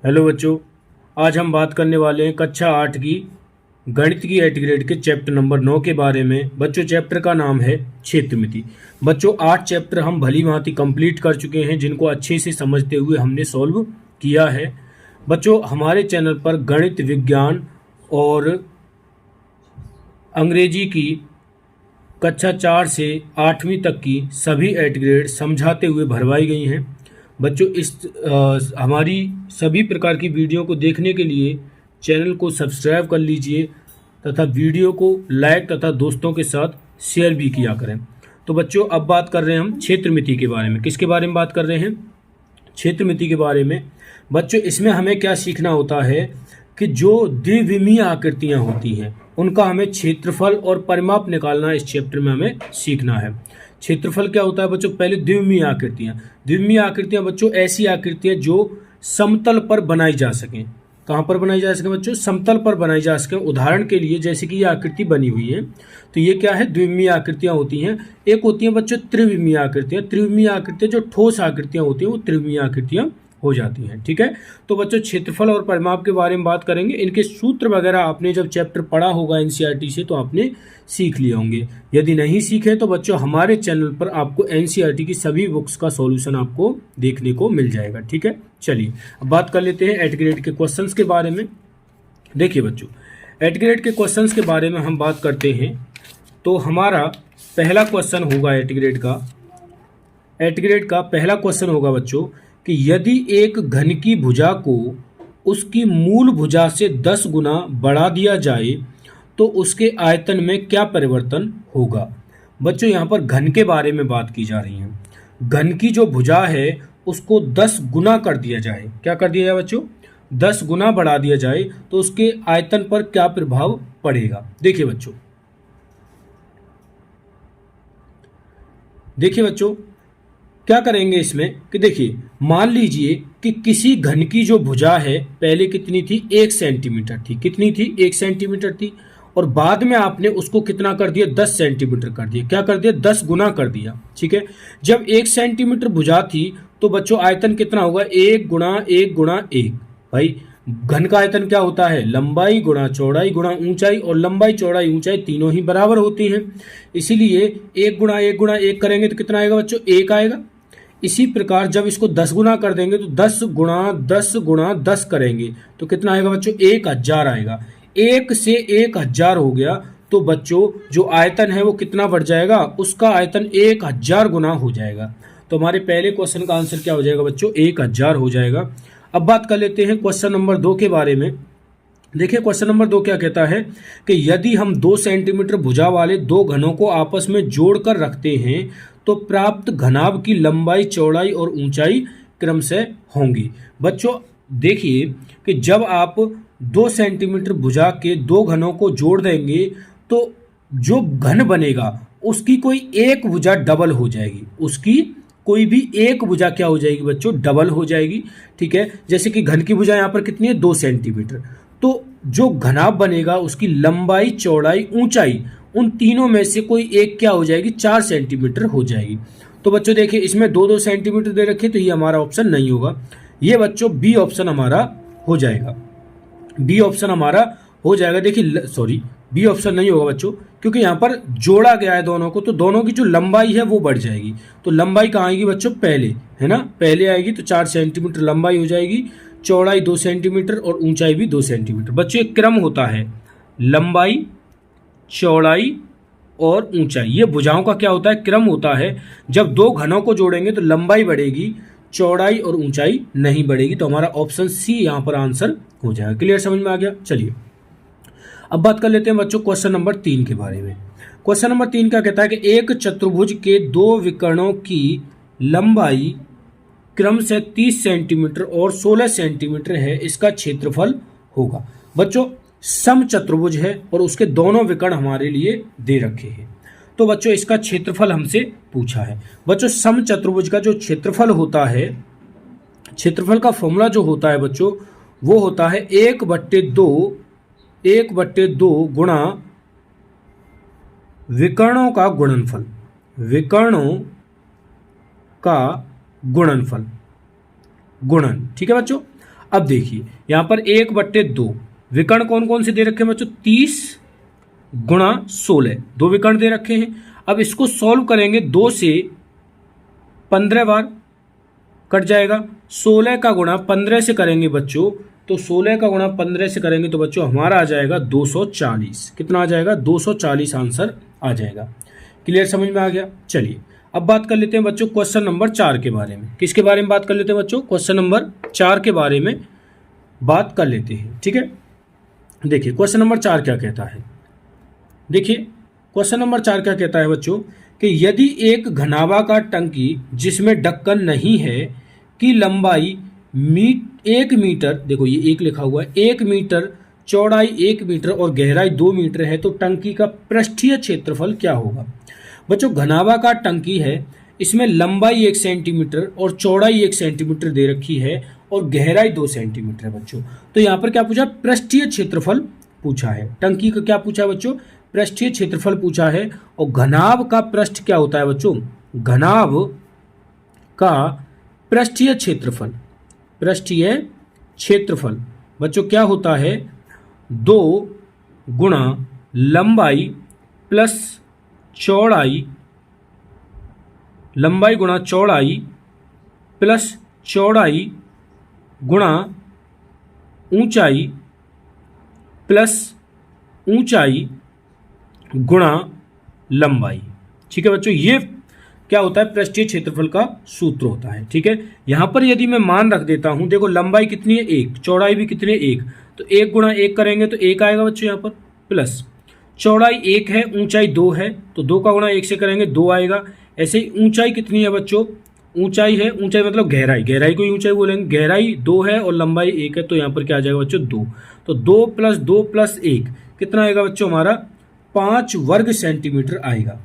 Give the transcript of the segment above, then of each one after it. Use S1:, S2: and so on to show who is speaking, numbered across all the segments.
S1: Hello बच्चों, आज हम बात करने वाले हैं कक्षा 8 की गणित की 8 ग्रेड के चैप्टर नंबर 9 के बारे में। बच्चों, चैप्टर का नाम है क्षेत्रमिति। बच्चों, 8 चैप्टर हम भली भांति कंप्लीट कर चुके हैं, जिनको अच्छे से समझते हुए हमने सॉल्व किया है। बच्चों, हमारे चैनल पर गणित, विज्ञान और अंग्रेजी की कक्षा 4 से 8वीं तक की सभी 8 ग्रेड समझाते हुए भरवाई गई हैं। बच्चों, हमारी सभी प्रकार की वीडियो को देखने के लिए चैनल को सब्सक्राइब कर लीजिए तथा वीडियो को लाइक तथा दोस्तों के साथ शेयर भी किया करें। तो बच्चों, अब बात कर रहे हैं हम क्षेत्रमिति के बारे में। किसके बारे में बात कर रहे हैं? क्षेत्रमिति के बारे में। बच्चों, इसमें हमें क्या सीखना होता है कि जो द्विविमीय आकृतियां होती हैं उनका हमें क्षेत्रफल और परिमाप निकालना इस चैप्टर में हमें सीखना है। क्षेत्रफल क्या होता है बच्चों? पहले द्विविमीय आकृतियां। द्विविमीय आकृतियां बच्चों ऐसी आकृतियां जो समतल पर बनाई जा सकें। कहाँ पर बनाई जा सके बच्चों? समतल पर बनाई जा सके। उदाहरण के लिए जैसे कि ये आकृति बनी हुई है, तो ये क्या है? द्विविमीय आकृतियां होती हैं। एक होती हैं बच्चों त्रिविमीय आकृतियां। त्रिविमीय आकृतियां जो ठोस आकृतियां होती हैं वो त्रिविमीय आकृतियां हो जाती हैं। ठीक है, तो बच्चों क्षेत्रफल और परिमाप के बारे में बात करेंगे। इनके सूत्र वगैरह आपने जब चैप्टर पढ़ा होगा एनसीईआरटी से तो आपने सीख लिए होंगे। यदि नहीं सीखे तो बच्चों हमारे चैनल पर आपको एनसीईआरटी की सभी बुक्स का सॉल्यूशन आपको देखने को मिल जाएगा। ठीक है, चलिए अब बात कर लेते हैं 8 ग्रेड के क्वेश्चंस के बारे में। देखिए बच्चों, 8 ग्रेड के क्वेश्चंस के बारे में हम बात करते हैं तो हमारा पहला क्वेश्चन होगा 8 ग्रेड का। 8 ग्रेड का पहला क्वेश्चन होगा बच्चों कि यदि एक घन की भुजा को उसकी मूल भुजा से 10 गुना बढ़ा दिया जाए तो उसके आयतन में क्या परिवर्तन होगा। बच्चों, यहाँ पर घन के बारे में बात की जा रही है। घन की जो भुजा है उसको 10 गुना कर दिया जाए। क्या कर दिया जाए बच्चों? 10 गुना बढ़ा दिया जाए तो उसके आयतन पर क्या प्रभाव पड़ेगा। देखिए बच्चों क्या करेंगे इसमें कि देखिए, मान लीजिए कि किसी घन की जो भुजा है पहले कितनी थी? 1 सेंटीमीटर थी। कितनी थी? 1 सेंटीमीटर थी। और बाद में आपने उसको कितना कर दिया? 10 सेंटीमीटर कर दिया। क्या कर दिया? 10 गुना कर दिया। ठीक है, जब 1 सेंटीमीटर भुजा थी तो बच्चों आयतन कितना होगा? 1 गुणा 1 गुणा 1। भाई, घन का आयतन क्या होता है? लंबाई गुणा चौड़ाई गुणा ऊंचाई, और लंबाई चौड़ाई ऊंचाई तीनों ही बराबर होती हैं। इसीलिए 1 गुणा 1 गुणा 1 करेंगे तो कितना आएगा बच्चों? 1 आएगा। इसी प्रकार जब इसको 10 गुना कर देंगे तो 10 गुणा 10 गुणा 10 करेंगे तो कितना आएगा बच्चों? 1000 आएगा। 1 से 1000 हो गया तो बच्चों जो आयतन है वो कितना बढ़ जाएगा? उसका आयतन 1000 गुना हो जाएगा। तो हमारे पहले क्वेश्चन का आंसर क्या हो जाएगा बच्चों? 1000 हो जाएगा। अब बात कर लेते हैं क्वेश्चन नंबर 2 के बारे में। देखिए, क्वेश्चन नंबर 2 क्या कहता है कि यदि हम 2 सेंटीमीटर भुजा वाले दो घनों को आपस में जोड़कर रखते हैं तो प्राप्त घनाभ की लंबाई, चौड़ाई और ऊंचाई क्रमशः होंगी। बच्चों देखिए कि जब आप 2 सेंटीमीटर भुजा के दो घनों को जोड़ देंगे तो जो घन बनेगा उसकी कोई एक भुजा डबल हो जाएगी। उसकी कोई भी एक भुजा क्या हो जाएगी बच्चों? डबल हो जाएगी। ठीक है, जैसे कि घन की भुजा यहाँ पर कितनी है? 2 सेंटीमीटर। तो जो घनाभ बनेगा उसकी लंबाई, चौड़ाई, ऊंचाई, उन तीनों में से कोई एक क्या हो जाएगी? 4 सेंटीमीटर हो जाएगी। तो बच्चों देखिए, इसमें 2-2 सेंटीमीटर दे रखे तो ये हमारा ऑप्शन नहीं होगा। ये बच्चों बी ऑप्शन हमारा हो जाएगा। बी ऑप्शन हमारा हो जाएगा। देखिए सॉरी, बी ऑप्शन नहीं होगा बच्चों, क्योंकि यहाँ पर जोड़ा गया है दोनों को, तो दोनों की जो लंबाई है वो बढ़ जाएगी। तो लंबाई कहाँ आएगी बच्चों? पहले, है ना, पहले आएगी तो 4 सेंटीमीटर लंबाई हो जाएगी, चौड़ाई 2 सेंटीमीटर और ऊंचाई भी 2 सेंटीमीटर। बच्चों एक क्रम होता है, लंबाई, चौड़ाई और ऊंचाई, ये भुजाओं का क्या होता है? क्रम होता है। जब दो घनों को जोड़ेंगे तो लंबाई बढ़ेगी, चौड़ाई और ऊंचाई नहीं बढ़ेगी। तो हमारा ऑप्शन सी यहाँ पर आंसर हो जाएगा। क्लियर, समझ में आ गया? चलिए अब बात कर लेते हैं बच्चों क्वेश्चन नंबर 3 के बारे में। क्वेश्चन नंबर 3 क्या कहता है कि एक चतुर्भुज के दो विकर्णों की लंबाई क्रम से 30 सेंटीमीटर और 16 सेंटीमीटर है, इसका क्षेत्रफल होगा। बच्चों सम चतुर्भुज है और उसके दोनों विकर्ण हमारे लिए दे रखे हैं, तो बच्चों इसका क्षेत्रफल हमसे पूछा है। बच्चों सम चतुर्भुज का जो क्षेत्रफल होता है, क्षेत्रफल का फॉर्मूला जो होता है बच्चों वो होता है 1/2 गुणा विकर्णों का गुणनफल। विकर्णों का गुणनफल, गुणन। ठीक है बच्चों, अब देखिए यहाँ पर 1/2 विकर्ण कौन कौन से दे रखे हैं बच्चों, 30 गुणा 16, 2 विकर्ण दे रखे हैं। अब इसको सॉल्व करेंगे 2 से 15 बार, कट जाएगा। 16 का गुणा 15 से करेंगे बच्चों, तो 16 का गुणा 15 से करेंगे तो बच्चों हमारा आ जाएगा 240। कितना आ जाएगा, 240 आंसर आ जाएगा। क्लियर, समझ में आ गया। चलिए अब बात कर लेते हैं बच्चों क्वेश्चन नंबर 4 के बारे में। किसके बारे में बात कर लेते हैं बच्चों, क्वेश्चन नंबर 4 के बारे में बात कर लेते हैं। ठीक है, देखिए क्वेश्चन नंबर 4 क्या कहता है। देखिए क्वेश्चन नंबर 4 क्या कहता है बच्चों कि यदि एक घनाभाकार टंकी जिसमें ढक्कन नहीं है की लंबाई 1 मीटर, देखो ये 1 लिखा हुआ है, 1 मीटर, चौड़ाई 1 मीटर और गहराई 2 मीटर है, तो टंकी का पृष्ठीय क्षेत्रफल क्या होगा। बच्चों घनाभाकार टंकी है, इसमें लंबाई 1 सेंटीमीटर और चौड़ाई 1 सेंटीमीटर दे रखी है और गहराई 2 सेंटीमीटर है बच्चों। तो यहाँ पर क्या पूछा, पृष्ठीय क्षेत्रफल पूछा है। टंकी का क्या पूछा है बच्चों, पृष्ठीय क्षेत्रफल पूछा है। और घनाभ का पृष्ठ क्या होता है बच्चों, घनाभ का पृष्ठीय क्षेत्रफल, पृष्ठीय क्षेत्रफल बच्चों क्या होता है, 2 गुणा लंबाई प्लस चौड़ाई, लंबाई गुणा चौड़ाई प्लस चौड़ाई गुणा ऊंचाई प्लस ऊंचाई गुणा लंबाई। ठीक है बच्चों, ये क्या होता है, पृष्ठीय क्षेत्रफल का सूत्र होता है। ठीक है, यहां पर यदि मैं मान रख देता हूं, देखो लंबाई कितनी है 1, चौड़ाई भी कितनी है 1, तो 1 गुणा 1 करेंगे तो 1 आएगा बच्चों यहाँ पर, प्लस चौड़ाई 1 है, ऊंचाई 2 है, तो 2 का गुणा 1 से करेंगे 2 आएगा। ऐसे ही ऊंचाई कितनी है बच्चों, ऊंचाई है, ऊंचाई मतलब गहराई, गहराई को ऊंचाई बोलेंगे, गहराई 2 है और लंबाई 1 है, तो यहाँ पर क्या आ जाएगा बच्चों 2, तो 2 + 2 + 1 कितना आएगा बच्चों हमारा, 5 वर्ग सेंटीमीटर आएगा।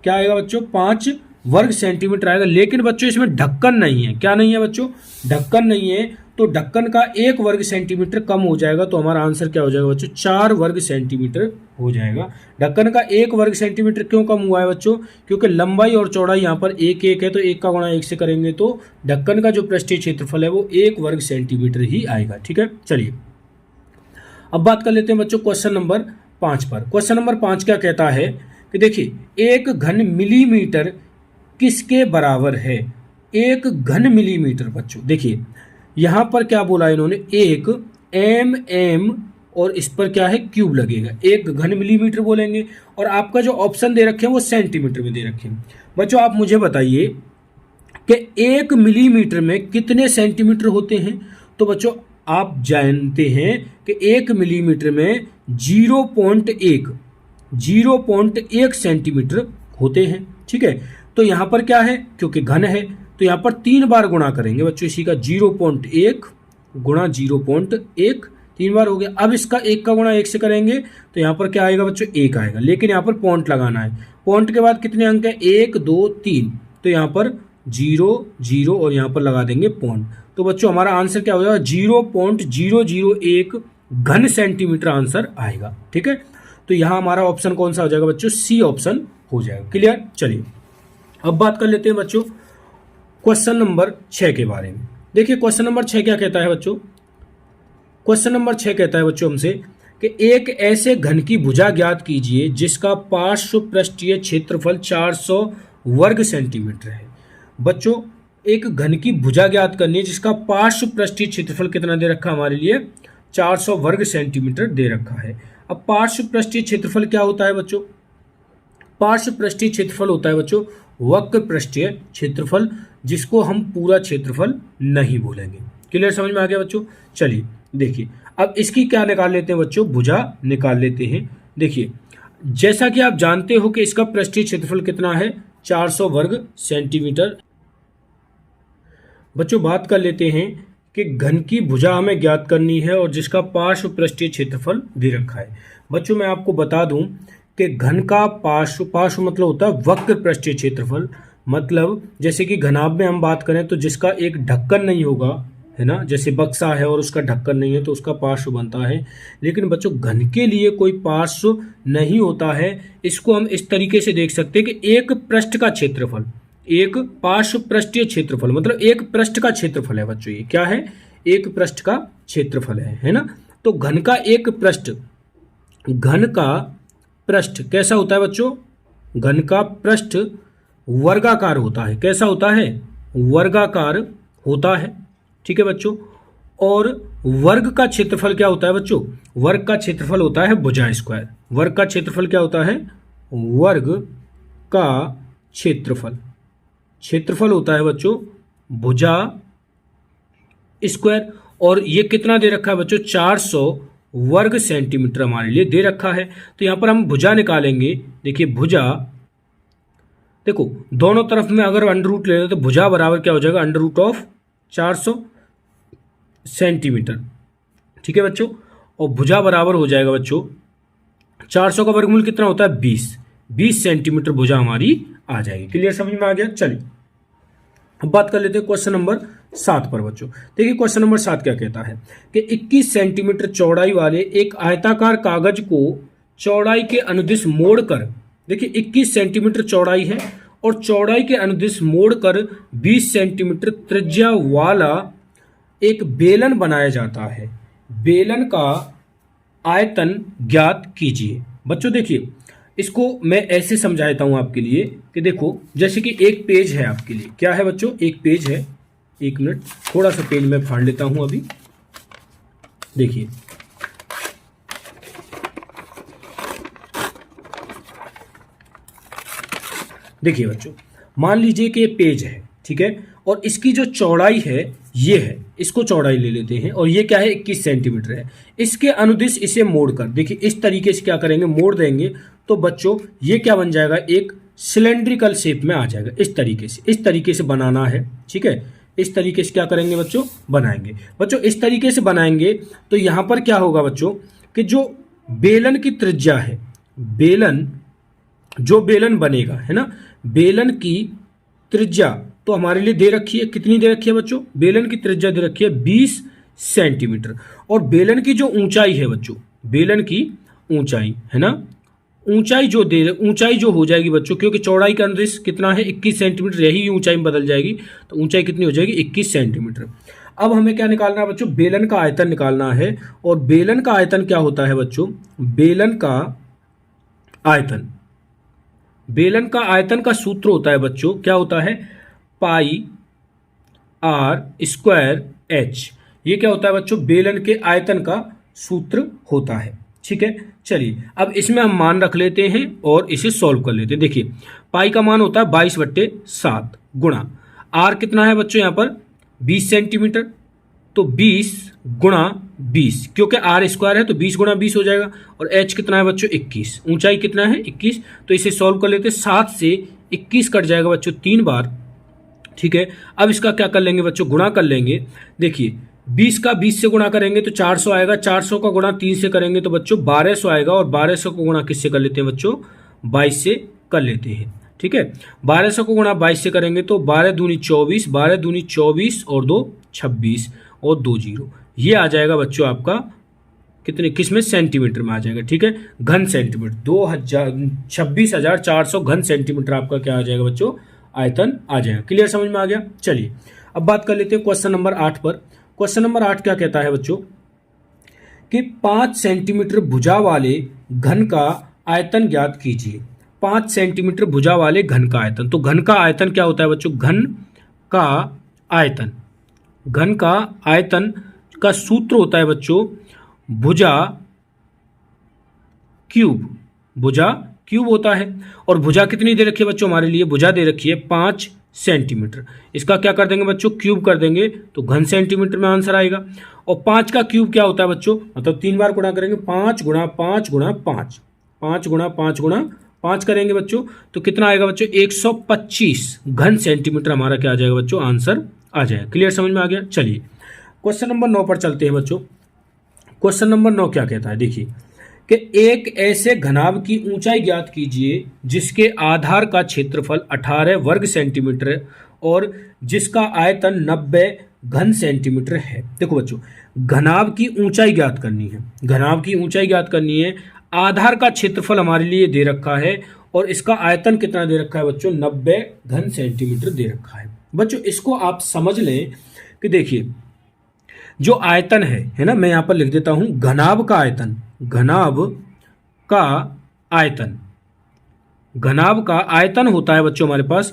S1: क्या आएगा बच्चों, 5 वर्ग सेंटीमीटर आएगा। लेकिन बच्चों इसमें ढक्कन नहीं है, क्या नहीं है बच्चों, ढक्कन नहीं है, तो ढक्कन का 1 वर्ग सेंटीमीटर कम हो जाएगा, तो हमारा आंसर क्या हो जाएगा बच्चों, 4 वर्ग सेंटीमीटर हो जाएगा। ढक्कन का 1 वर्ग सेंटीमीटर क्यों कम हुआ है बच्चों, क्योंकि लंबाई और चौड़ाई यहाँ पर 1 है, तो 1 का गुणा 1 से करेंगे तो ढक्कन का जो पृष्ठीय क्षेत्रफल है वो 1 वर्ग सेंटीमीटर ही आएगा। ठीक है, चलिए अब बात कर लेते हैं बच्चों क्वेश्चन नंबर 5 पर। क्वेश्चन नंबर 5 क्या कहता है कि देखिए 1 घन मिलीमीटर किसके बराबर है, 1 घन मिलीमीटर। बच्चों देखिए यहां पर क्या बोला इन्होंने, 1 mm और इस पर क्या है क्यूब लगेगा, 1 घन मिलीमीटर बोलेंगे, और आपका जो ऑप्शन दे रखे हैं वो सेंटीमीटर में दे रखे हैं। बच्चों आप मुझे बताइए कि 1 मिलीमीटर में कितने सेंटीमीटर होते हैं। तो बच्चों आप जानते हैं कि 1 मिलीमीटर में 0.1 सेंटीमीटर होते हैं। ठीक है, तो यहाँ पर क्या है, क्योंकि घन है तो यहाँ पर 3 बार गुणा करेंगे बच्चों इसी का, 0.1 गुणा 0.1, 3 बार हो गया। अब इसका 1 का गुणा 1 से करेंगे तो यहाँ पर क्या आएगा बच्चों, 1 आएगा। लेकिन यहाँ पर पॉइंट लगाना है, पॉइंट के बाद कितने अंक है, 1 2 3, तो यहाँ पर 0 0 और यहाँ पर लगा देंगे पॉइंट। तो बच्चों हमारा आंसर क्या हो जाएगा, 0.001 घन सेंटीमीटर आंसर आएगा। ठीक है, तो यहाँ हमारा ऑप्शन कौन सा हो जाएगा बच्चों, सी ऑप्शन हो जाएगा। क्लियर, चलिए अब बात कर लेते हैं बच्चों क्वेश्चन नंबर 6 के बारे में। देखिए क्वेश्चन नंबर 6 क्या कहता है बच्चों, क्वेश्चन नंबर 6 कहता है बच्चों हमसे कि एक ऐसे घन की भुजा ज्ञात कीजिए जिसका पार्श्व पृष्ठीय क्षेत्रफल 400 वर्ग सेंटीमीटर है। बच्चों एक घन की भुजा ज्ञात करनी है जिसका पार्श्व पृष्ठीय क्षेत्रफल कितना दे रखा हमारे लिए, 400 वर्ग सेंटीमीटर दे रखा है। अब पार्श्व पृष्ठीय क्षेत्रफल क्या होता है बच्चों, पार्श्व पृष्ठीय क्षेत्रफल होता है बच्चों वक्र पृष्ठीय क्षेत्रफल, जिसको हम पूरा क्षेत्रफल नहीं बोलेंगे। क्लियर, समझ में आ गया बच्चों। चलिए देखिए अब इसकी क्या निकाल लेते हैं बच्चों, भुजा निकाल लेते हैं। देखिए जैसा कि आप जानते हो कि इसका पृष्ठीय क्षेत्रफल कितना है, 400 वर्ग सेंटीमीटर। बच्चों बात कर लेते हैं कि घन की भुजा हमें ज्ञात करनी है और जिसका पार्श्व पृष्ठीय क्षेत्रफल दे रखा है। बच्चों मैं आपको बता दूं कि घन का पार्श्व मतलब होता है वक्र पृष्ठीय क्षेत्रफल, मतलब जैसे कि घनाभ में हम बात करें तो जिसका एक ढक्कन नहीं होगा, है ना, जैसे बक्सा है और उसका ढक्कन नहीं है तो उसका पार्श्व बनता है। लेकिन बच्चों घन के लिए कोई पार्श्व नहीं होता है। इसको हम इस तरीके से देख सकते हैं कि एक पृष्ठ का क्षेत्रफल, एक पार्श्व पृष्ठीय क्षेत्रफल मतलब एक पृष्ठ का क्षेत्रफल है बच्चों। ये क्या है, एक पृष्ठ का क्षेत्रफल है ना। तो घन का पृष्ठ कैसा होता है बच्चों? घन का पृष्ठ वर्गाकार होता है। कैसा होता है? वर्गाकार होता है। ठीक है बच्चों। और वर्ग का क्षेत्रफल क्या होता है बच्चों? वर्ग का क्षेत्रफल होता है भुजा स्क्वायर। वर्ग का क्षेत्रफल क्या होता है? वर्ग का क्षेत्रफल होता है बच्चों भुजा स्क्वायर। और ये कितना दे रखा है बच्चों? 400 वर्ग सेंटीमीटर हमारे लिए दे रखा है। तो यहां पर हम भुजा निकालेंगे। देखिए भुजा, देखो दोनों तरफ में अगर अंडर रूट ले लें तो भुजा बराबर क्या हो जाएगा? Under root of 400 centimetre. ठीक है बच्चों। और भुजा बराबर हो जाएगा बच्चों 400 का वर्गमूल कितना होता है? 20 सेंटीमीटर भुजा हमारी आ जाएगी। क्लियर, समझ में आ गया? चलिए अब बात कर लेते हैं क्वेश्चन नंबर 7 पर बच्चों। देखिए क्वेश्चन नंबर 7 क्या कहता है कि 21 सेंटीमीटर चौड़ाई वाले एक आयताकार कागज को चौड़ाई के अनुदिश मोड़कर, देखिए 21 सेंटीमीटर चौड़ाई है और चौड़ाई के अनुदिश मोड़कर 20 सेंटीमीटर त्रिज्या वाला एक बेलन बनाया जाता है। बेलन का आयतन ज्ञात कीजिए। बच्चों देखिए इसको मैं ऐसे समझाता हूं आपके लिए कि देखो जैसे कि एक पेज है आपके लिए। क्या है बच्चों? एक पेज है। एक मिनट, थोड़ा सा पेज मैं फाड़ लेता हूं अभी। देखिए देखिए बच्चों, मान लीजिए कि ये पेज है, ठीक है, और इसकी जो चौड़ाई है ये है, इसको चौड़ाई ले लेते हैं और ये क्या है? 21 सेंटीमीटर है। इसके अनुदिश इसे मोड़कर, देखिए इस तरीके से क्या करेंगे? मोड़ देंगे तो बच्चों ये क्या बन जाएगा? एक सिलेंड्रिकल शेप में आ जाएगा। इस तरीके से बनाना है। ठीक है, इस तरीके से क्या करेंगे बच्चों? बनाएंगे। बच्चों इस तरीके से बनाएंगे तो यहां पर क्या होगा बच्चों कि जो बेलन की त्रिज्या है, जो बेलन बनेगा है ना, बेलन की त्रिज्या तो हमारे लिए दे रखी है। कितनी दे रखी है बच्चों? बेलन की त्रिज्या दे रखी है 20 सेंटीमीटर। और बेलन की जो ऊंचाई है बच्चों, बेलन की ऊंचाई है ना, ऊंचाई जो हो जाएगी बच्चों, क्योंकि चौड़ाई का अनुदिश कितना है? 21 सेंटीमीटर, यही ऊंचाई में बदल जाएगी। तो ऊंचाई कितनी हो जाएगी? 21 सेंटीमीटर। अब हमें क्या निकालना है बच्चों? बेलन का आयतन निकालना है। और बेलन का आयतन क्या होता है बच्चों? बेलन का आयतन का सूत्र होता है बच्चों, क्या होता है? पाई आर स्क्वायर एच। ये क्या होता है बच्चों? बेलन के आयतन का सूत्र होता है। ठीक है, चलिए अब इसमें हम मान रख लेते हैं और इसे सॉल्व कर लेते हैं। देखिए पाई का मान होता है 22/7 गुणा आर कितना है बच्चों? यहाँ पर 20 सेंटीमीटर, तो 20 गुणा 20, क्योंकि आर स्क्वायर है तो 20 गुणा 20 हो जाएगा। और एच कितना है बच्चों? 21। ऊंचाई कितना है? 21। तो इसे सॉल्व कर लेते हैं। 7 से 21 कट जाएगा बच्चों 3 बार। ठीक है, अब इसका क्या कर लेंगे बच्चों? गुणा कर लेंगे। देखिए 20 का 20 से गुणा करेंगे तो 400 आएगा। 400 का गुणा 3 से करेंगे तो बच्चों 1200 आएगा। और 1200 को गुणा किससे कर लेते हैं बच्चों? 22 से कर लेते हैं। ठीक है, 1200 को गुणा 22 से करेंगे तो 12 दूनी 24, 12 दूनी 24 और 2 26 और 2 0। ये आ जाएगा बच्चों आपका कितने, किसमें? सेंटीमीटर में आ जाएगा। ठीक है, घन सेंटीमीटर 26,400 घन सेंटीमीटर आपका क्या आ जाएगा बच्चों? आयतन आ जाएगा। क्लियर, समझ में आ गया? चलिए अब बात कर लेते हैं क्वेश्चन नंबर 8 पर। क्वेश्चन नंबर 8 क्या कहता है बच्चों कि 5 सेंटीमीटर भुजा वाले घन का आयतन ज्ञात कीजिए। 5 सेंटीमीटर भुजा वाले घन का आयतन। तो घन का आयतन क्या होता है बच्चों? घन का आयतन का सूत्र होता है बच्चों भुजा क्यूब होता है। और भुजा कितनी दे रखी है बच्चों? हमारे लिए भुजा दे रखी है 5 सेंटीमीटर। इसका क्या कर देंगे बच्चों? क्यूब कर देंगे तो घन सेंटीमीटर में आंसर आएगा। और 5 का क्यूब क्या होता है बच्चों? मतलब 3 बार गुणा करेंगे, 5 गुणा 5 गुणा 5, 5 गुणा 5 गुणा 5 करेंगे बच्चों तो कितना आएगा बच्चों? 125 घन सेंटीमीटर हमारा क्या आ जाएगा बच्चों? आंसर आ जाएगा। क्लियर, समझ में आ गया? चलिए क्वेश्चन नंबर 9 पर चलते हैं बच्चों। क्वेश्चन नंबर 9 क्या कहता है? देखिए कि एक ऐसे घनाभ की ऊंचाई ज्ञात कीजिए जिसके आधार का क्षेत्रफल 18 वर्ग सेंटीमीटर है और जिसका आयतन 90 घन सेंटीमीटर है। देखो बच्चों घनाभ की ऊंचाई ज्ञात करनी है। घनाभ की ऊंचाई ज्ञात करनी है। आधार का क्षेत्रफल हमारे लिए दे रखा है और इसका आयतन कितना दे रखा है बच्चों? 90 घन सेंटीमीटर दे रखा है। बच्चों इसको आप समझ लें कि देखिए जो आयतन है ना, मैं यहां पर लिख देता हूं घनाभ का आयतन, घनाभ का आयतन, घनाभ का आयतन होता है बच्चों हमारे पास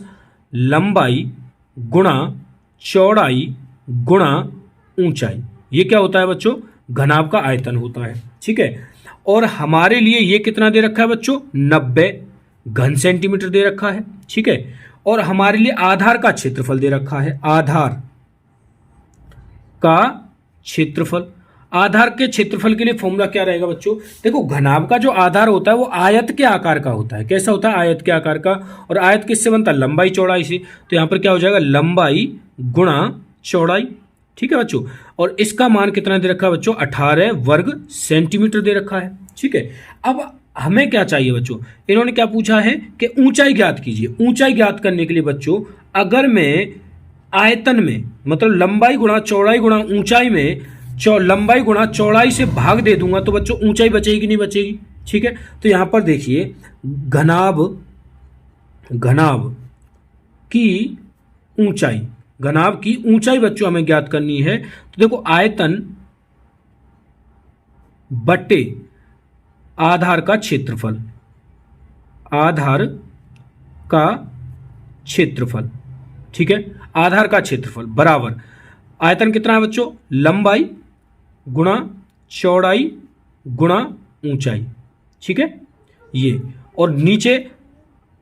S1: लंबाई गुणा चौड़ाई गुणा ऊंचाई। ये क्या होता है बच्चों, घनाभ का आयतन होता है। ठीक है, और हमारे लिए ये कितना दे रखा है बच्चों, 90 घन सेंटीमीटर दे रखा है। ठीक है, और हमारे लिए आधार का क्षेत्रफल दे रखा है, आधार का क्षेत्रफल। आधार के क्षेत्रफल के लिए फॉर्मूला क्या रहेगा बच्चों, देखो घनाभ का जो आधार होता है वो आयत के आकार का होता है। कैसा होता है, आयत के आकार का। और आयत किससे बनता है, लंबाई चौड़ाई से। तो यहां पर क्या हो जाएगा, लंबाई गुणा चौड़ाई। ठीक है बच्चों, और इसका मान कितना दे रखा है बच्चों, 18 वर्ग सेंटीमीटर दे रखा है। ठीक है, अब हमें क्या चाहिए बच्चों, इन्होंने क्या पूछा है कि ऊंचाई ज्ञात कीजिए। ऊंचाई ज्ञात करने के लिए बच्चों अगर मैं आयतन में मतलब लंबाई गुणा चौड़ाई गुणा ऊंचाई में लंबाई गुणा चौड़ाई से भाग दे दूंगा तो बच्चों ऊंचाई बचेगी कि नहीं बचेगी। ठीक है, तो यहां पर देखिए घनाभ की ऊंचाई, घनाभ की ऊंचाई बच्चों हमें ज्ञात करनी है। तो देखो आयतन बट्टे आधार का क्षेत्रफल, आधार का क्षेत्रफल। ठीक है, आधार का क्षेत्रफल बराबर आयतन कितना है बच्चों, लंबाई गुणा चौड़ाई गुणा ऊंचाई। ठीक है, ये, और नीचे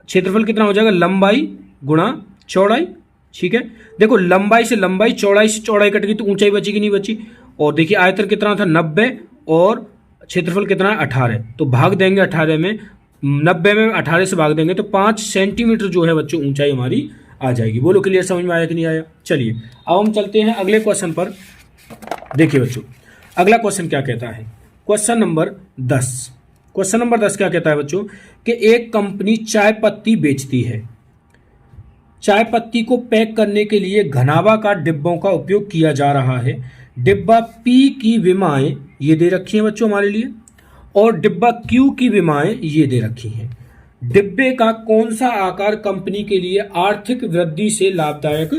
S1: क्षेत्रफल कितना हो जाएगा, लंबाई गुणा चौड़ाई। ठीक है, देखो लंबाई से लंबाई, चौड़ाई से चौड़ाई कट गई तो ऊंचाई बची कि नहीं बची। और देखिए आयतन कितना था 90 और क्षेत्रफल कितना है 18, तो भाग देंगे 18 में, 90 में 18 से भाग देंगे तो 5 सेंटीमीटर जो है बच्चों ऊंचाई हमारी आ जाएगी। बोलो क्लियर, समझ में आया कि नहीं आया। चलिए अब हम चलते हैं अगले क्वेश्चन पर। देखिए बच्चों अगला क्वेश्चन क्या कहता है, क्वेश्चन नंबर 10। क्वेश्चन नंबर 10 क्या कहता है बच्चों कि एक कंपनी चाय पत्ती बेचती है। चाय पत्ती को पैक करने के लिए घनाभाकार डिब्बों का उपयोग किया जा रहा है। डिब्बा पी की विमाएं ये दे रखी हैं बच्चों हमारे लिए, और डिब्बा क्यू की विमाएं ये दे रखी हैं। डिब्बे का कौन सा आकार कंपनी के लिए आर्थिक वृद्धि से लाभदायक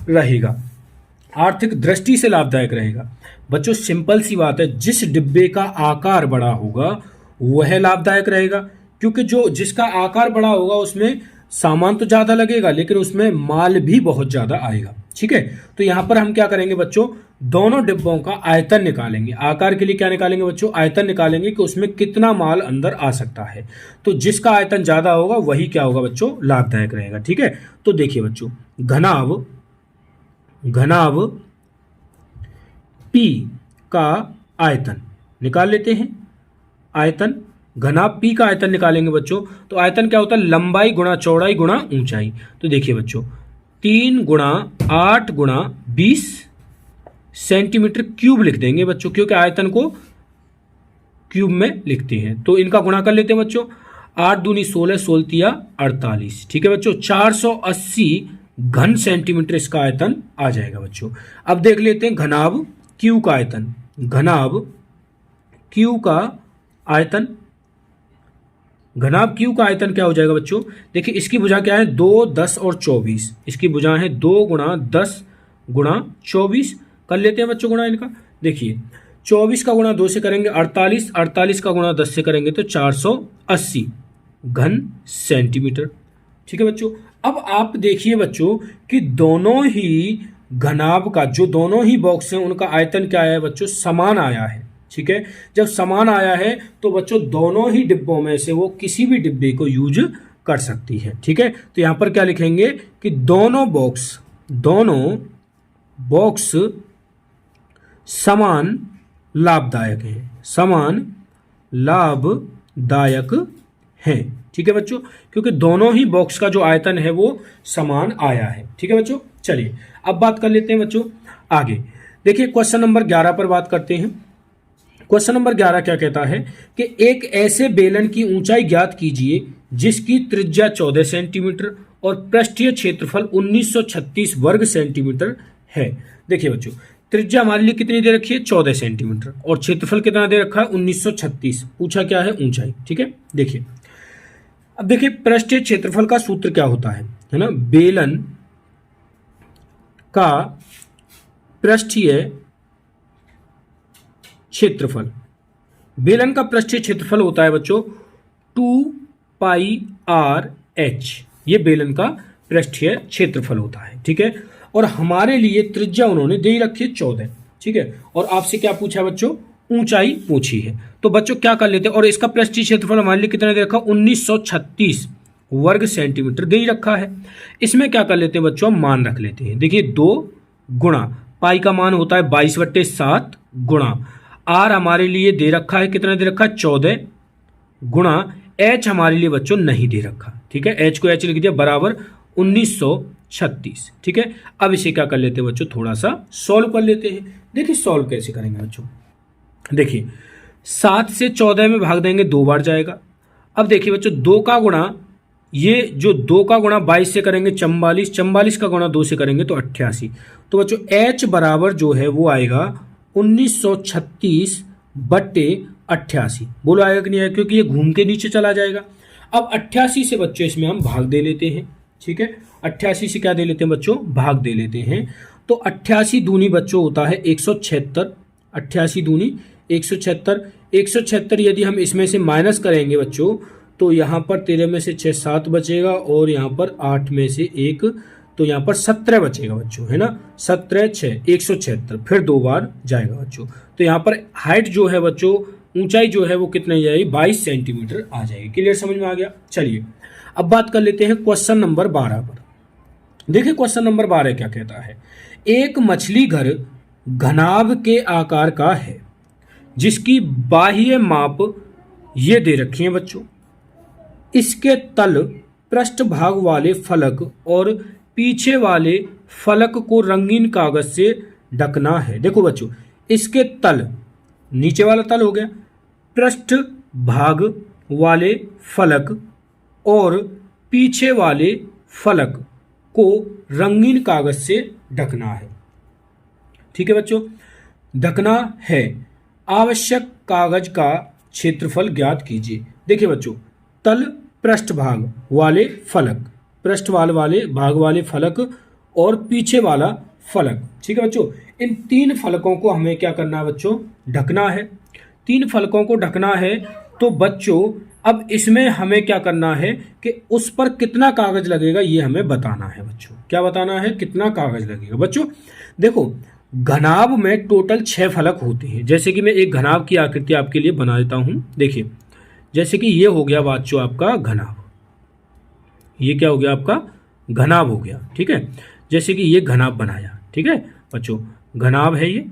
S1: रहेगा, आर्थिक दृष्टि से लाभदायक रहेगा। बच्चों सिंपल सी बात है, जिस डिब्बे का आकार बड़ा होगा वह लाभदायक रहेगा, क्योंकि जो जिसका आकार बड़ा होगा उसमें सामान तो ज्यादा लगेगा लेकिन उसमें माल भी बहुत ज्यादा आएगा। ठीक है, तो यहां पर हम क्या करेंगे बच्चों, दोनों डिब्बों का आयतन निकालेंगे। आकार के लिए क्या निकालेंगे बच्चों, आयतन निकालेंगे कि उसमें कितना माल अंदर आ सकता है। तो जिसका आयतन ज्यादा होगा वही क्या होगा बच्चों, लाभदायक रहेगा। ठीक है, तो देखिए बच्चों घनाभ पी का आयतन निकाल लेते हैं। आयतन घनाभ पी का आयतन निकालेंगे बच्चों, तो आयतन क्या होता है, लंबाई गुणा चौड़ाई गुणा ऊंचाई। तो देखिए बच्चों 3 गुणा 8 गुणा 20 सेंटीमीटर क्यूब लिख देंगे बच्चों, क्योंकि आयतन को क्यूब में लिखते हैं। तो इनका गुणा कर लेते हैं बच्चों, 8 दूनी 16, 16 तिया 48। ठीक है बच्चों, 480 घन सेंटीमीटर इसका आयतन आ जाएगा बच्चों। अब देख लेते हैं घनाभ क्यू का आयतन। घनाभ क्यू का आयतन, घनाभ क्यू का आयतन क्या हो जाएगा बच्चों, देखिए इसकी भुजा क्या है, 2, 10 और 24। इसकी भुजा है 2 गुणा 10 गुणा 24। कर लेते हैं बच्चों गुणा इनका। देखिए 24 का गुणा 2 से करेंगे 48, 48 का गुणा 10 से करेंगे तो 480 घन सेंटीमीटर। ठीक है बच्चों, अब आप देखिए बच्चों कि दोनों ही घनाभ का जो दोनों ही बॉक्स हैं उनका आयतन क्या है बच्चों, समान आया है। ठीक है, जब समान आया है तो बच्चों दोनों ही डिब्बों में से वो किसी भी डिब्बे को यूज कर सकती है। ठीक है, तो यहां पर क्या लिखेंगे कि दोनों बॉक्स समान लाभदायक है, समान लाभदायक है। ठीक है बच्चों, क्योंकि दोनों ही बॉक्स का जो आयतन है वो समान आया है। ठीक है बच्चों, चलिए अब बात कर लेते हैं बच्चों आगे। देखिए क्वेश्चन नंबर 11 पर बात करते हैं। क्वेश्चन नंबर 11 क्या कहता है कि एक ऐसे बेलन की ऊंचाई ज्ञात कीजिए जिसकी त्रिज्या 14 सेंटीमीटर और पृष्ठीय क्षेत्रफल 1936 वर्ग सेंटीमीटर है। देखिए बच्चों त्रिज्या हमारे लिए कितनी दे रखी है, 14 सेंटीमीटर, और क्षेत्रफल कितना दे रखा है 1936। पूछा क्या है, ऊंचाई। ठीक है, देखिए अब देखिए पृष्ठीय क्षेत्रफल का सूत्र क्या होता है ना, बेलन का पृष्ठीय क्षेत्रफल, बेलन का पृष्ठीय क्षेत्रफल होता है बच्चों 2πr/h, ये बेलन का पृष्ठीय क्षेत्रफल होता है, ठीक है। और हमारे लिए त्रिज्या उन्होंने दे रखी है 14, ठीक है। और आपसे क्या पूछा बच्चों, ऊंचाई पूछी है। तो बच्चों क्या कर लेते हैं, और इसका पृष्ठीय क्षेत्रफल हमारे लिए कितना दे रखा, 1936 वर्ग सेंटीमीटर दे ही रखा है। इसमें क्या कर लेते हैं बच्चों, हम मान रख लेते हैं। देखिए 2 गुणा पाई का मान होता है 22/7 गुणा आर हमारे लिए दे रखा है, कितना दे रखा है 14 गुणा एच हमारे लिए बच्चों नहीं दे रखा, ठीक है। एच को एच लिख दिया बराबर 1936, ठीक है। अब इसे क्या कर लेते हैं बच्चों, थोड़ा सा सॉल्व कर लेते हैं। देखिए सॉल्व कैसे करेंगे बच्चों, देखिए 7 से 14 में भाग देंगे 2 बार जाएगा। अब देखिए बच्चों 2 का गुणा, ये जो 2 का गुणा 22 से करेंगे 44, 44 का गुणा 2 से करेंगे तो 88। तो बच्चों एच बराबर जो है वो आएगा 1936/88। बोलो आएगा कि नहीं आएगा, क्योंकि ये घूम के नीचे चला जाएगा। अब 88 से बच्चों इसमें हम भाग दे लेते हैं, ठीक है। 88 से क्या दे लेते हैं बच्चों, भाग दे लेते हैं। तो 88 दूनी बच्चों होता है 176, 88 दूनी 176, 176 यदि हम इसमें से माइनस करेंगे बच्चों तो यहाँ पर 13 में से 6 7 बचेगा, और यहाँ पर 8 में से 1, तो यहाँ पर 17 बचेगा बच्चों, है ना। 17 6 176, फिर 2 बार जाएगा बच्चों। तो यहाँ पर हाइट जो है बच्चों, ऊंचाई जो है वो कितनी जाएगी, 22 सेंटीमीटर आ जाएगी। क्लियर, समझ में आ गया। चलिए अब बात कर लेते हैं क्वेश्चन नंबर 12 पर। देखिए क्वेश्चन नंबर 12 क्या कहता है, एक मछली घर घनाभ के आकार का है जिसकी बाह्य माप ये दे रखी है बच्चों। इसके तल पृष्ठ भाग वाले फलक और पीछे वाले फलक को रंगीन कागज से ढकना है। देखो बच्चों, इसके तल, नीचे वाला तल हो गया, पृष्ठ भाग वाले फलक और पीछे वाले फलक को रंगीन कागज से ढकना है, ठीक है बच्चों, ढकना है। आवश्यक कागज का क्षेत्रफल ज्ञात कीजिए। देखिए बच्चों, तल पृष्ठ भाग वाले फलक, पृष्ठ वाले भाग वाले फलक और पीछे वाला फलक, ठीक है बच्चों। इन 3 फलकों को हमें क्या करना है बच्चों, ढकना है। 3 फलकों को ढकना है। तो बच्चों अब इसमें हमें क्या करना है कि उस पर कितना कागज लगेगा ये हमें बताना है बच्चों। क्या बताना है, कितना कागज लगेगा बच्चों। देखो घनाभ में टोटल 6 फलक होते हैं। जैसे कि मैं एक घनाभ की आकृति आपके लिए बना देता हूं। देखिए जैसे कि ये हो गया बच्चों आपका घनाभ, ये क्या हो गया आपका घनाभ हो गया, ठीक है। जैसे कि ये घनाभ बनाया, ठीक है बच्चों, घनाभ है ये।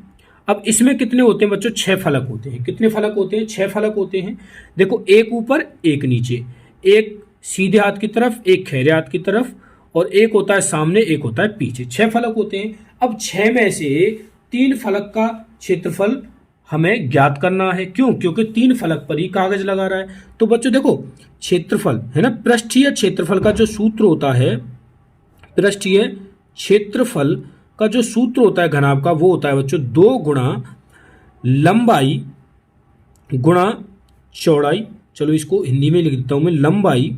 S1: अब इसमें कितने होते हैं बच्चों, 6 फलक होते हैं। कितने फलक होते हैं, 6 फलक होते हैं। देखो एक ऊपर एक नीचे, एक सीधे हाथ की तरफ, एक खैरे हाथ की तरफ, और एक होता है सामने, एक होता है पीछे। 6 फलक होते हैं। अब 6 में से 3 फलक का क्षेत्रफल हमें ज्ञात करना है। क्यों, क्योंकि 3 फलक पर ही कागज लगा रहा है। तो बच्चों देखो क्षेत्रफल है ना, पृष्ठीय क्षेत्रफल का जो सूत्र होता है, पृष्ठीय क्षेत्रफल का जो सूत्र होता है घनाभ का, वो होता है बच्चों 2 गुणा लंबाई गुणा चौड़ाई। चलो इसको हिंदी में लिख देता हूं मैं, लंबाई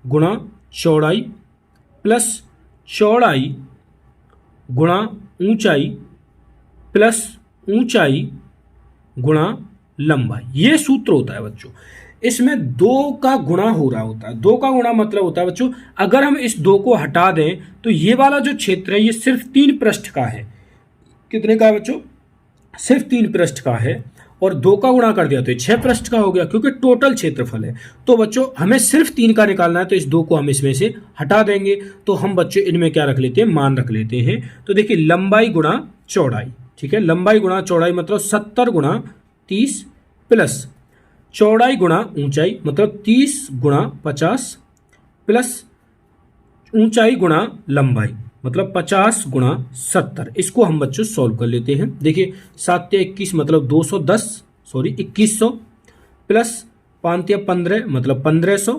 S1: गुणा चौड़ाई प्लस चौड़ाई गुणा ऊंचाई प्लस ऊंचाई गुणा लंबाई। ये सूत्र होता है बच्चों। इसमें 2 का गुणा हो रहा होता है। 2 का गुणा मतलब होता है बच्चों, अगर हम इस 2 को हटा दें तो ये वाला जो क्षेत्र है ये सिर्फ 3 पृष्ठ का है। कितने का है बच्चों, सिर्फ 3 पृष्ठ का है। और 2 का गुणा कर दिया तो ये 6 पृष्ठ का हो गया, क्योंकि टोटल क्षेत्रफल है। तो बच्चों हमें सिर्फ 3 का निकालना है, तो इस 2 को हम इसमें से हटा देंगे। तो हम बच्चों इनमें क्या रख लेते हैं, मान रख लेते हैं। तो देखिए लंबाई गुणा चौड़ाई, ठीक है, लंबाई गुणा चौड़ाई मतलब 70 गुणा 30 प्लस चौड़ाई गुणा ऊंचाई मतलब 30 गुणा 50 प्लस ऊंचाई गुणा लंबाई मतलब 50 गुणा 70। इसको हम बच्चों सॉल्व कर लेते हैं। देखिए 7 × 21 मतलब 210, सॉरी 2100 प्लस 5 × 15 मतलब 1500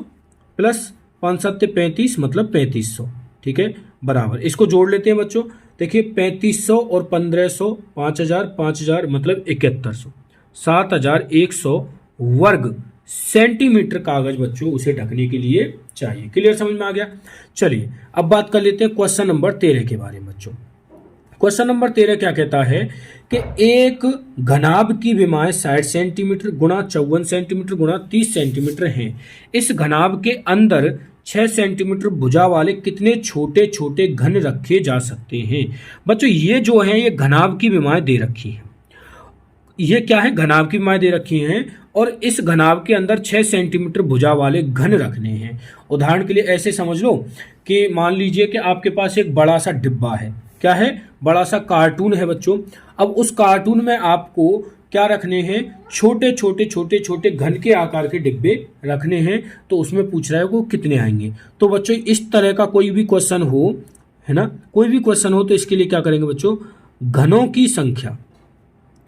S1: प्लस 5 × 7 = 35 मतलब 3500, ठीक है, बराबर। इसको जोड़ लेते हैं बच्चों। देखिए 3500 और 1500 5000, 5000 मतलब 7100, 7100 वर्ग सेंटीमीटर कागज बच्चों उसे ढकने के लिए चाहिए। क्लियर, समझ में आ गया। चलिए अब बात कर लेते हैं क्वेश्चन नंबर 13 के बारे में बच्चों। क्वेश्चन नंबर 13 क्या कहता है कि एक घनाभ की विमाएं 60 सेंटीमीटर गुणा 54 सेंटीमीटर गुणा 30 सेंटीमीटर हैं। इस घनाभ के अंदर 6 सेंटीमीटर भुजा वाले कितने छोटे छोटे घन रखे जा सकते हैं। बच्चों ये जो है ये घनाभ की विमाएं दे रखी हैं। ये क्या है, घनाभ की विमाएं दे रखी हैं और इस घनाभ के अंदर 6 सेंटीमीटर भुजा वाले घन रखने हैं। उदाहरण के लिए ऐसे समझ लो कि मान लीजिए कि आपके पास एक बड़ा सा डिब्बा है। क्या है, बड़ा सा कार्टून है बच्चों। अब उस कार्टून में आपको क्या रखने हैं, छोटे छोटे छोटे छोटे घन के आकार के डिब्बे रखने हैं। तो उसमें पूछ रहा है वो कितने आएंगे। तो बच्चों इस तरह का कोई भी क्वेश्चन हो, है ना, कोई भी क्वेश्चन हो तो इसके लिए क्या करेंगे बच्चों, घनों की संख्या,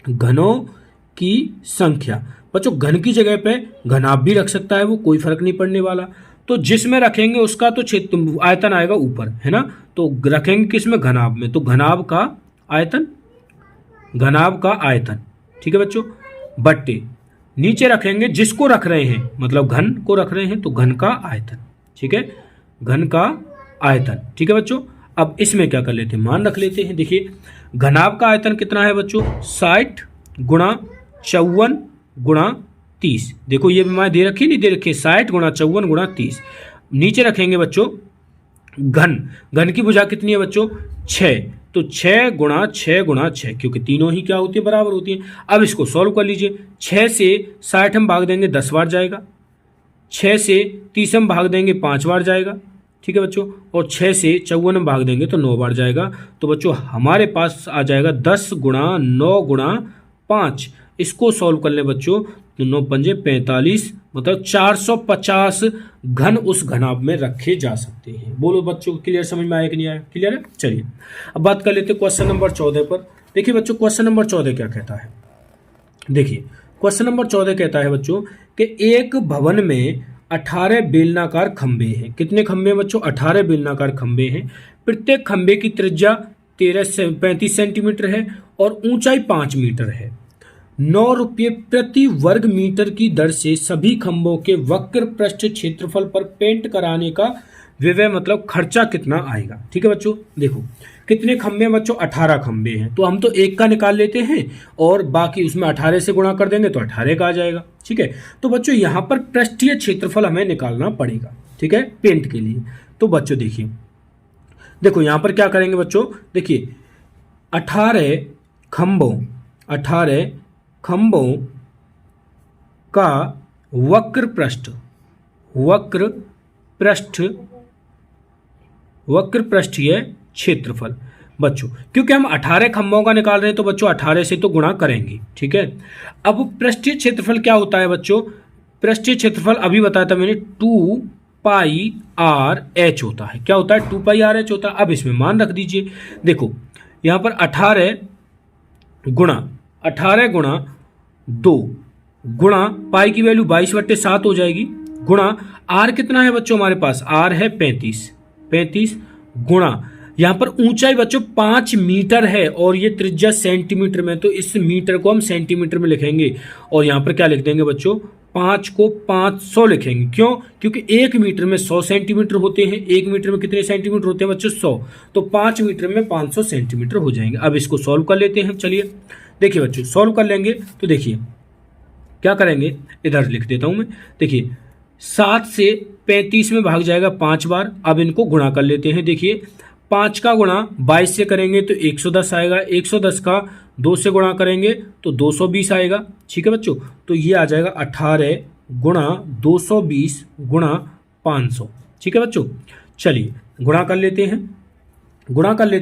S1: घनों की संख्या। बच्चों घन की जगह पे घनाभ भी रख सकता है, वो कोई फर्क नहीं पड़ने वाला। तो जिसमें रखेंगे उसका तो क्षेत्र आयतन आएगा ऊपर, है ना। तो रखेंगे किसमें, घनाभ में, तो घनाभ का आयतन, घनाभ का आयतन, ठीक है बच्चों, बट्टे नीचे रखेंगे जिसको रख रहे हैं, मतलब घन को रख रहे हैं तो घन का आयतन, ठीक है, घन का आयतन, ठीक है बच्चों। अब इसमें क्या कर लेते हैं, मान रख लेते हैं। देखिए घनाभ का आयतन कितना है बच्चों, 60 गुणा 54 गुणा 30। देखो ये विमाएं दे रखी नहीं दे रखी, 60 गुणा 54 गुणा 30। नीचे रखेंगे बच्चों घन, घन की भुजा कितनी है बच्चों, 6, तो 6 गुणा 6 गुणा 6, क्योंकि तीनों ही क्या होती है, बराबर होती हैं। अब इसको सॉल्व कर लीजिए। 6 से 60 हम भाग देंगे 10 बार जाएगा, 6 से 30 हम भाग देंगे 5 बार जाएगा, ठीक है बच्चों, और 6 से 54 हम भाग देंगे तो 9 बार जाएगा। तो बच्चों हमारे पास आ जाएगा 10 गुणा 9 गुणा 5। इसको सॉल्व कर लें बच्चों, तो 9 पंजे 45, मतलब 450 घन उस घनाभ में रखे जा सकते हैं। बोलो बच्चों क्लियर, समझ में आया कि नहीं आया, क्लियर है। चलिए अब बात कर लेते हैं क्वेश्चन नंबर 14 पर। देखिए बच्चों क्वेश्चन नंबर 14 क्या कहता है। देखिए क्वेश्चन नंबर 14 कहता है बच्चों कि एक भवन में 18 बेलनाकार खंबे हैं। कितने खंबे हैं बच्चों, 18 बेलनाकार खंबे हैं। प्रत्येक खंबे की त्रिज्या 35 सेंटीमीटर है और ऊंचाई 5 मीटर है। 9 रुपये प्रति वर्ग मीटर की दर से सभी खंभों के वक्र पृष्ठ क्षेत्रफल पर पेंट कराने का व्यय, मतलब खर्चा कितना आएगा। ठीक है बच्चों, देखो कितने खंभे हैं बच्चों, 18 खंभे हैं। तो हम तो एक का निकाल लेते हैं और बाकी उसमें 18 से गुणा कर देंगे तो 18 का आ जाएगा। ठीक है, तो बच्चों यहाँ पर पृष्ठीय क्षेत्रफल हमें निकालना पड़ेगा, ठीक है, पेंट के लिए। तो बच्चों देखिए, देखो यहाँ पर क्या करेंगे बच्चों, देखिए 18 खंभों का वक्र पृष्ठीय क्षेत्रफल बच्चों, क्योंकि हम 18 खंभों का निकाल रहे हैं तो बच्चों 18 से तो गुणा करेंगे। ठीक है, अब पृष्ठीय क्षेत्रफल क्या होता है बच्चों, पृष्ठीय क्षेत्रफल अभी बताया था मैंने 2 पाई आर एच होता है। क्या होता है, 2 पाई आर एच होता है। अब इसमें मान रख दीजिए, देखो यहाँ पर 18 गुणा 2 गुणा पाई की वैल्यू 22/7 हो जाएगी, गुणा आर कितना है बच्चों हमारे पास, आर है 35 गुणा यहाँ पर ऊंचाई बच्चों 5 मीटर है और ये त्रिज्या सेंटीमीटर में, तो इस मीटर को हम सेंटीमीटर में लिखेंगे और यहाँ पर क्या लिख देंगे बच्चों, 5 को 500 लिखेंगे। क्यों, क्योंकि 1 मीटर में 100 सेंटीमीटर होते हैं। 1 मीटर में कितने सेंटीमीटर होते हैं बच्चों, 100, तो 5 मीटर में 500 सेंटीमीटर हो जाएंगे। अब इसको सॉल्व कर लेते हैं हम। चलिए देखिए बच्चों, सॉल्व कर लेंगे तो देखिए क्या करेंगे, इधर लिख देता हूं मैं। देखिए 7 से 35 में भाग जाएगा 5 बार। अब इनको गुणा कर लेते हैं। देखिए 5 का गुणा 22 से करेंगे तो 110 आएगा, 110 का 2 से गुणा करेंगे तो 220 आएगा। ठीक है बच्चों, तो ये आ जाएगा 18 गुणा 220 गुणा 500। ठीक है बच्चों, चलिए गुणा कर लेते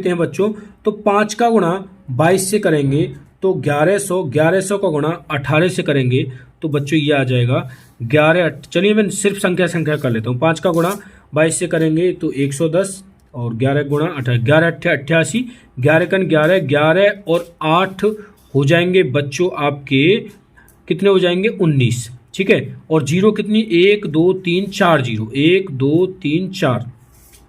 S1: हैं बच्चों। तो 5 का गुणा 22 से करेंगे तो 1100 का गुणा 18 से करेंगे तो बच्चों ये आ जाएगा 11। चलिए मैं सिर्फ संख्या कर लेता हूँ। 5 का गुणा 22 से करेंगे तो 110 और 11 गुणा 18, 11 88, 11 कन 11 और 8 हो जाएंगे बच्चों आपके, कितने हो जाएंगे 19। ठीक है, और जीरो कितनी, 1 2 3 4 जीरो, 1 2 3 4,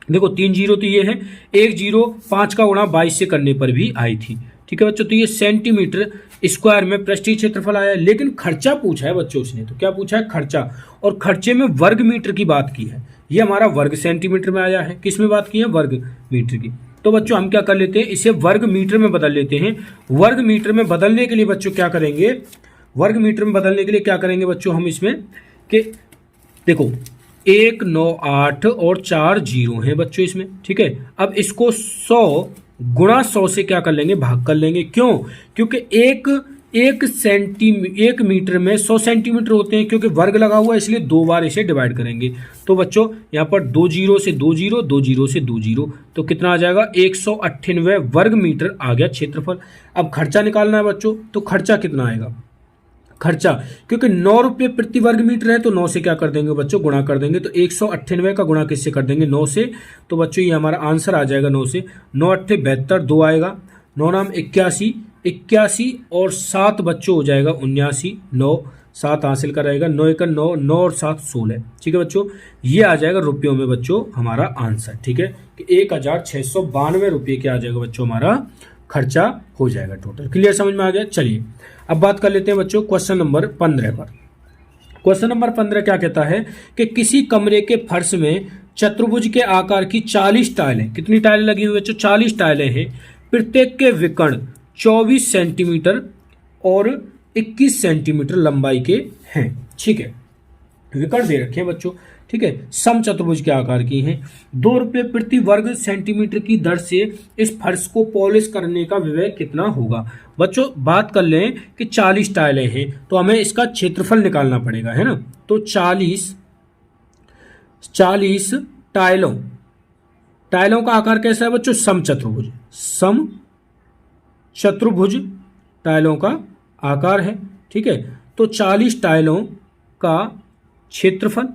S1: देखो 3 जीरो तो ये है, 1 जीरो 5 का गुणा 22 से करने पर भी आई थी। ठीक है बच्चों, तो ये सेंटीमीटर स्क्वायर में पृष्ठीय क्षेत्रफल आया है। लेकिन खर्चा पूछा है बच्चों उसने, तो क्या पूछा है, खर्चा, और खर्चे में वर्ग मीटर की बात की है। ये हमारा वर्ग सेंटीमीटर में आया है, किस में बात की है, वर्ग मीटर की। तो बच्चों हम क्या कर लेते हैं, इसे वर्ग मीटर में बदल लेते हैं। वर्ग मीटर में बदलने के लिए बच्चों क्या करेंगे, वर्ग मीटर में बदलने के लिए क्या करेंगे बच्चों हम इसमें कि देखो 1, 9, 8 और 4 जीरो हैं बच्चों इसमें, ठीक है। अब इसको 100 गुणा 100 से क्या कर लेंगे, भाग कर लेंगे। क्यों, क्योंकि एक मीटर में 100 सेंटीमीटर होते हैं, क्योंकि वर्ग लगा हुआ है इसलिए 2 बार इसे डिवाइड करेंगे। तो बच्चों यहाँ पर 2 जीरो से 2 जीरो, 2 जीरो से 2 जीरो, तो कितना आ जाएगा 198 वर्ग मीटर आ गया क्षेत्रफल। अब खर्चा निकालना है बच्चों, तो खर्चा कितना आएगा, खर्चा क्योंकि 9 रुपये प्रति वर्ग मीटर है तो 9 से क्या कर देंगे बच्चों, गुणा कर देंगे। तो 198 का गुणा किससे कर देंगे, 9 से। तो बच्चों ये हमारा आंसर आ जाएगा 9 से। 9 अट्ठे 72, 2 आएगा, 9 नाम 81, 81 और 7 बच्चों हो जाएगा 79, 9 7 हासिल का रहेगा, 9 1 9, 9 और 7 16, ठीक है बच्चों। ये आ जाएगा रुपयों में बच्चों हमारा आंसर, ठीक है कि 1692 रुपये क्या आ जाएगा बच्चों, हमारा खर्चा हो जाएगा टोटल। क्लियर, समझ में आ गया। चलिए अब बात कर लेते हैं बच्चों क्वेश्चन नंबर 15 पर। क्वेश्चन नंबर 15 क्या कहता है कि किसी कमरे के फर्श में चतुर्भुज के आकार की 40 टाइलें, कितनी टाइलें लगी हुई बच्चों, 40 टाइलें हैं, प्रत्येक के विकर्ण 24 सेंटीमीटर और 21 सेंटीमीटर लंबाई के हैं, ठीक है। विकर्ण दे रखे हैं बच्चों, ठीक है, सम चतुर्भुज के आकार की हैं। 2 रुपये प्रति वर्ग सेंटीमीटर की दर से इस फर्श को पॉलिश करने का व्यय कितना होगा। बच्चों बात कर लें कि 40 टाइलें हैं तो हमें इसका क्षेत्रफल निकालना पड़ेगा, है ना। तो 40 टाइलों का आकार कैसा है बच्चों, सम चतुर्भुज, सम चतुर्भुज टाइलों का आकार है, ठीक है। तो 40 टाइलों का क्षेत्रफल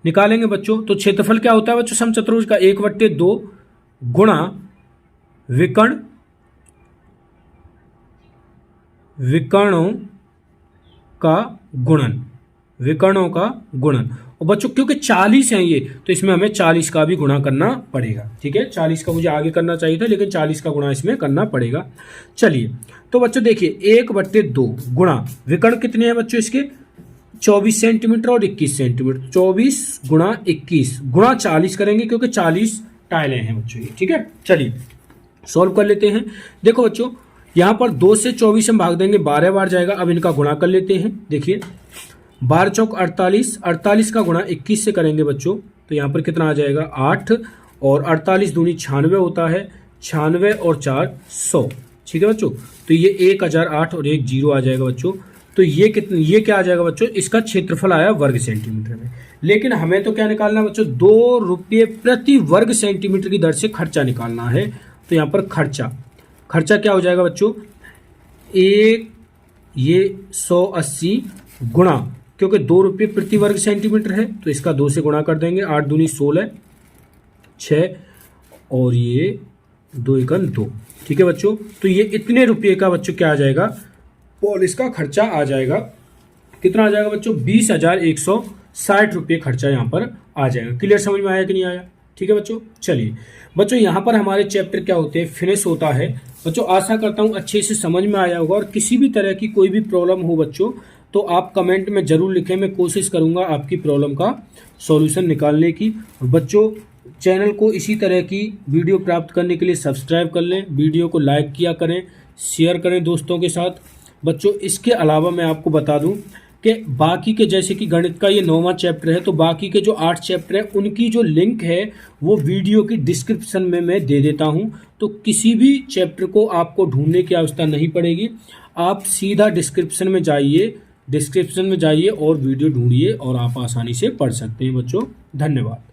S1: निकालेंगे बच्चों। तो क्षेत्रफल क्या होता है बच्चों, सम चतुर्भुज का 1/2 गुणा विकर्णों का गुणन। और बच्चों क्योंकि 40 हैं ये, तो इसमें हमें 40 का भी गुणा करना पड़ेगा, ठीक है। 40 का मुझे आगे करना चाहिए था, लेकिन 40 का गुणा इसमें करना पड़ेगा। चलिए तो बच्चों देखिए 1/2 गुणा विकर्ण कितने हैं बच्चों इसके, 24 सेंटीमीटर और 21 सेंटीमीटर, 24 गुणा 21 गुणा 40 करेंगे क्योंकि 40 टाइलें हैं बच्चों ये, ठीक है। चलिए सॉल्व कर लेते हैं। देखो बच्चों यहाँ पर 2 से 24 हम भाग देंगे, 12 बार जाएगा। अब इनका गुणा कर लेते हैं। देखिए 12 चौक 48, 48 का गुणा 21 से करेंगे बच्चों, तो यहाँ पर कितना आ जाएगा 8, और 48 दूनी 96 होता है, 96 और 4 100, ठीक है बच्चों। तो ये 1008 और 1 जीरो आ जाएगा बच्चों। तो ये क्या आ जाएगा बच्चों, इसका क्षेत्रफल आया वर्ग सेंटीमीटर में। लेकिन हमें तो क्या निकालना है बच्चों, 2 रुपये प्रति वर्ग सेंटीमीटर की दर से खर्चा निकालना है। तो यहाँ पर खर्चा क्या हो जाएगा बच्चों, ये 180 गुणा, क्योंकि 2 रुपये प्रति वर्ग सेंटीमीटर है तो इसका 2 से गुणा कर देंगे, 8 दूनी 16, 6 और ये 2 एकन 2, ठीक है बच्चों। तो ये इतने रुपये का बच्चों क्या आ जाएगा, पॉलिश का खर्चा आ जाएगा। कितना आ जाएगा बच्चों, 20,160 रुपये खर्चा यहाँ पर आ जाएगा। क्लियर, समझ में आया कि नहीं आया, ठीक है बच्चों। चलिए बच्चों यहाँ पर हमारे चैप्टर क्या होते हैं, फिनिश होता है बच्चों। आशा करता हूँ अच्छे से समझ में आया होगा, और किसी भी तरह की कोई भी प्रॉब्लम हो बच्चों तो आप कमेंट में ज़रूर लिखें, मैं कोशिश करूँगा आपकी प्रॉब्लम का सॉल्यूशन निकालने की। बच्चों चैनल को इसी तरह की वीडियो प्राप्त करने के लिए सब्सक्राइब कर लें, वीडियो को लाइक किया करें, शेयर करें दोस्तों के साथ। बच्चों इसके अलावा मैं आपको बता दूं कि बाकी के, जैसे कि गणित का ये 9वां चैप्टर है, तो बाकी के जो 8 चैप्टर हैं उनकी जो लिंक है वो वीडियो की डिस्क्रिप्शन में मैं दे देता हूं। तो किसी भी चैप्टर को आपको ढूंढने की आवश्यकता नहीं पड़ेगी, आप सीधा डिस्क्रिप्शन में जाइए और वीडियो ढूंढिए और आप आसानी से पढ़ सकते हैं बच्चों। धन्यवाद।